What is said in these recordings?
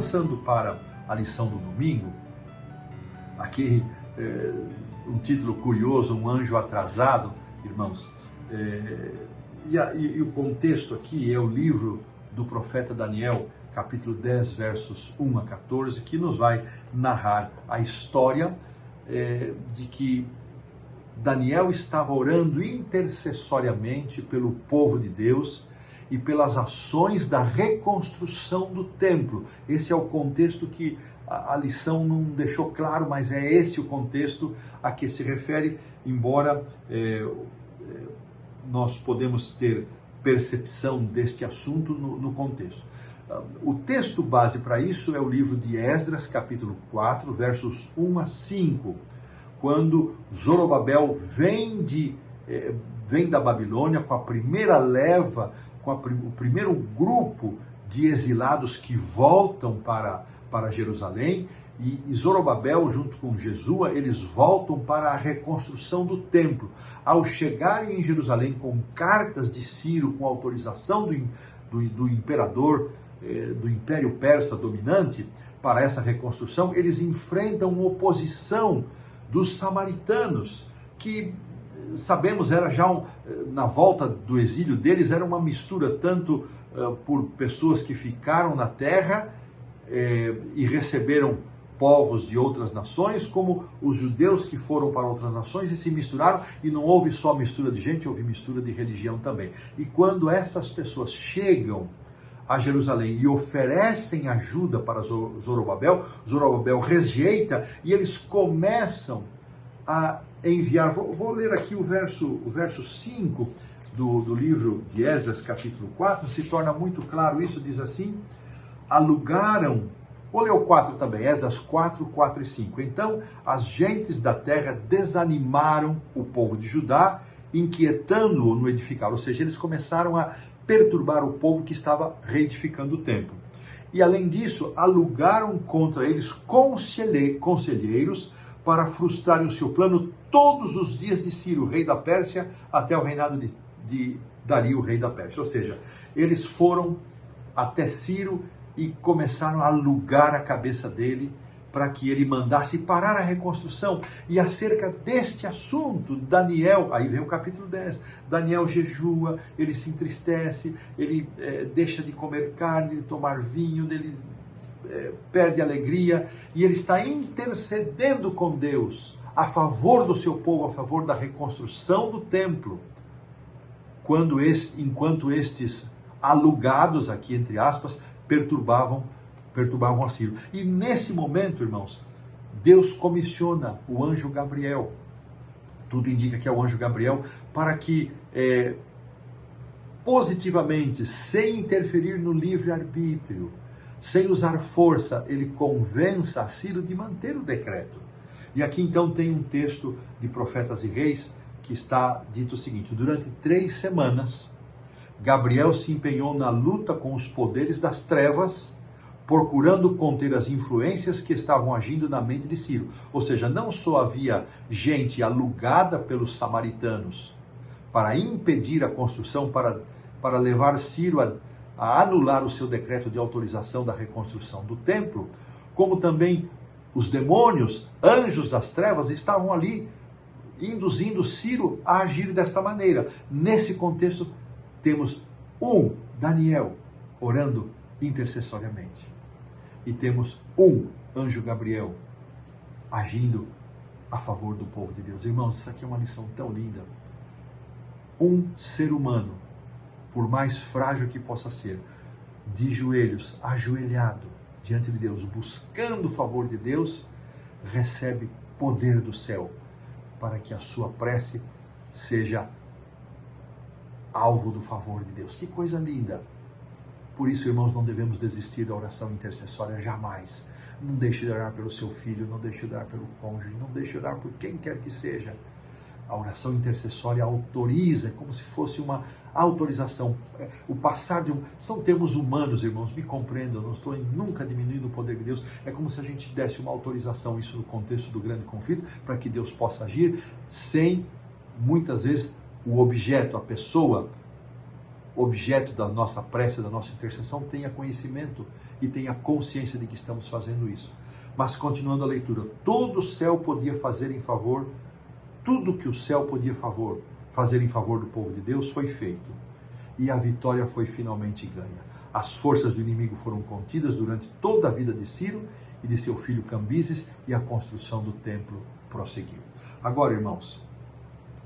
avançando para a lição do domingo, aqui um título curioso, um anjo atrasado, irmãos, e o contexto aqui é o livro do profeta Daniel, capítulo 10, versos 1 a 14, que nos vai narrar a história de que Daniel estava orando intercessoriamente pelo povo de Deus e pelas ações da reconstrução do templo. Esse é o contexto que a lição não deixou claro, mas é esse o contexto a que se refere, embora nós podemos ter percepção deste assunto no contexto. O texto base para isso é o livro de Esdras, capítulo 4, versos 1 a 5, quando Zorobabel vem da Babilônia com a primeira leva, com o primeiro grupo de exilados que voltam para Jerusalém, e Zorobabel, junto com Jesua, eles voltam para a reconstrução do templo. Ao chegarem em Jerusalém com cartas de Ciro, com autorização do imperador, do Império Persa dominante, para essa reconstrução, eles enfrentam oposição dos samaritanos, que sabemos era já na volta do exílio deles, era uma mistura tanto por pessoas que ficaram na terra e receberam povos de outras nações, como os judeus que foram para outras nações e se misturaram, e não houve só mistura de gente, houve mistura de religião também. E quando essas pessoas chegam a Jerusalém e oferecem ajuda para Zorobabel, Zorobabel rejeita e eles começam a enviar. Vou ler aqui o verso 5 do livro de Esdras, capítulo 4, se torna muito claro isso, diz assim: alugaram, vou ler o 4 também, Esdras 4, 4 e 5. Então as gentes da terra desanimaram o povo de Judá, inquietando-o no edificar, ou seja, eles começaram a perturbar o povo que estava reedificando o templo. E além disso, alugaram contra eles conselheiros para frustrarem o seu plano todos os dias de Ciro, rei da Pérsia, até o reinado de Dario, rei da Pérsia. Ou seja, eles foram até Ciro e começaram a alugar a cabeça dele para que ele mandasse parar a reconstrução. E acerca deste assunto, Daniel, aí vem o capítulo 10, Daniel jejua, ele se entristece, ele deixa de comer carne, de tomar vinho, ele perde a alegria, e ele está intercedendo com Deus a favor do seu povo, a favor da reconstrução do templo, enquanto estes alugados, aqui entre aspas, perturbavam a Ciro. E nesse momento, irmãos, Deus comissiona o anjo Gabriel, tudo indica que é o anjo Gabriel, para que positivamente, sem interferir no livre-arbítrio, sem usar força, ele convença a Ciro de manter o decreto. E aqui então tem um texto de Profetas e Reis que está dito o seguinte: durante 3 semanas, Gabriel se empenhou na luta com os poderes das trevas, procurando conter as influências que estavam agindo na mente de Ciro. Ou seja, não só havia gente alugada pelos samaritanos para impedir a construção, para levar Ciro a anular o seu decreto de autorização da reconstrução do templo, como também os demônios, anjos das trevas, estavam ali induzindo Ciro a agir desta maneira. Nesse contexto, temos Daniel orando intercessoriamente. E temos anjo Gabriel agindo a favor do povo de Deus. Irmãos, isso aqui é uma lição tão linda. Um ser humano, por mais frágil que possa ser, de joelhos, ajoelhado diante de Deus, buscando o favor de Deus, recebe poder do céu para que a sua prece seja alvo do favor de Deus. Que coisa linda! Por isso, irmãos, não devemos desistir da oração intercessória jamais. Não deixe de orar pelo seu filho, não deixe de orar pelo cônjuge, não deixe de orar por quem quer que seja. A oração intercessória autoriza, é como se fosse uma autorização. O passar de são termos humanos, irmãos, me compreendam, não estou nunca diminuindo o poder de Deus. É como se a gente desse uma autorização, isso no contexto do grande conflito, para que Deus possa agir, sem, muitas vezes, o objeto, a pessoa, objeto da nossa prece, da nossa intercessão, tenha conhecimento e tenha consciência de que estamos fazendo isso. Mas continuando a leitura, todo o céu podia fazer em favor, tudo que o céu podia fazer em favor do povo de Deus foi feito. E a vitória foi finalmente ganha. As forças do inimigo foram contidas durante toda a vida de Ciro e de seu filho Cambises, e a construção do templo prosseguiu. Agora, irmãos,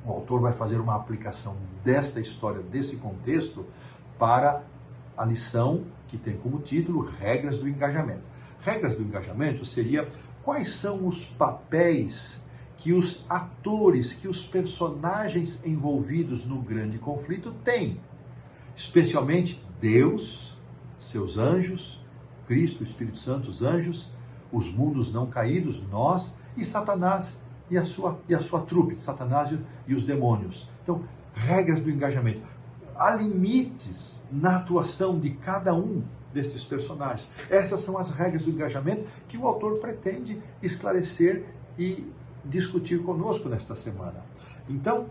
o autor vai fazer uma aplicação desta história, desse contexto, para a lição que tem como título Regras do Engajamento. Regras do engajamento seria quais são os papéis que os atores, que os personagens envolvidos no grande conflito têm. Especialmente Deus, seus anjos, Cristo, o Espírito Santo, os anjos, os mundos não caídos, nós, e Satanás e a sua trupe, Satanás e os demônios. Então, regras do engajamento. Há limites na atuação de cada um desses personagens. Essas são as regras do engajamento que o autor pretende esclarecer e discutir conosco nesta semana. Então,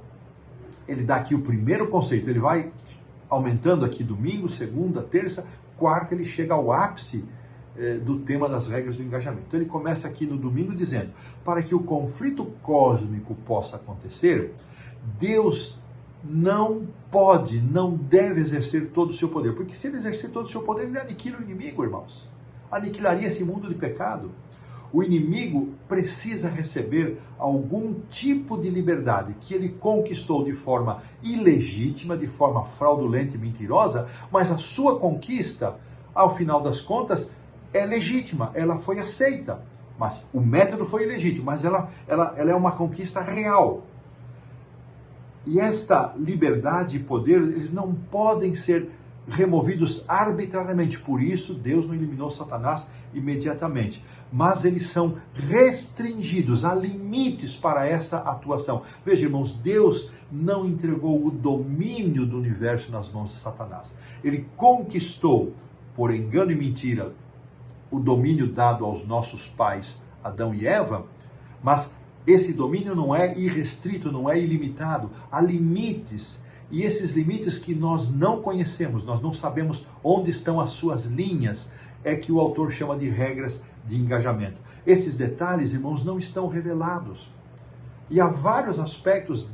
ele dá aqui o primeiro conceito, ele vai aumentando aqui domingo, segunda, terça, quarta, ele chega ao ápice do tema das regras do engajamento. Então ele começa aqui no domingo dizendo, para que o conflito cósmico possa acontecer, Deus não pode, não deve exercer todo o seu poder, porque se ele exercer todo o seu poder, ele aniquila o inimigo, irmãos. Aniquilaria esse mundo de pecado. O inimigo precisa receber algum tipo de liberdade que ele conquistou de forma ilegítima, de forma fraudulenta e mentirosa, mas a sua conquista, ao final das contas, é legítima, ela foi aceita. Mas o método foi ilegítimo, mas ela é uma conquista real. E esta liberdade e poder, eles não podem ser removidos arbitrariamente. Por isso, Deus não eliminou Satanás imediatamente. Mas eles são restringidos, há limites para essa atuação. Veja, irmãos, Deus não entregou o domínio do universo nas mãos de Satanás. Ele conquistou, por engano e mentira, o domínio dado aos nossos pais, Adão e Eva, mas esse domínio não é irrestrito, não é ilimitado. Há limites, e esses limites que nós não conhecemos, nós não sabemos onde estão as suas linhas, é que o autor chama de regras de engajamento. Esses detalhes, irmãos, não estão revelados. E há vários aspectos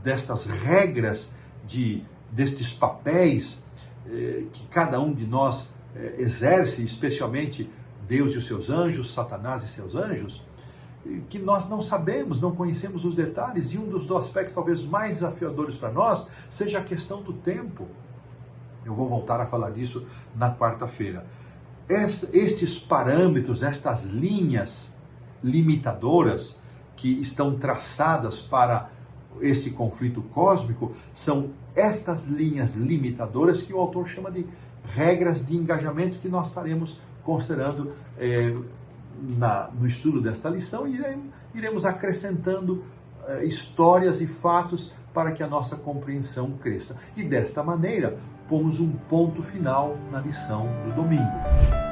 destas regras, destes papéis que cada um de nós exerce, especialmente Deus e os seus anjos, Satanás e seus anjos, que nós não sabemos, não conhecemos os detalhes, e um dos aspectos talvez mais desafiadores para nós seja a questão do tempo. Eu vou voltar a falar disso na quarta-feira. Estes parâmetros, estas linhas limitadoras que estão traçadas para esse conflito cósmico, são estas linhas limitadoras que o autor chama de regras de engajamento, que nós estaremos considerando no estudo desta lição, e iremos acrescentando histórias e fatos para que a nossa compreensão cresça. E desta maneira, pomos um ponto final na lição do domingo.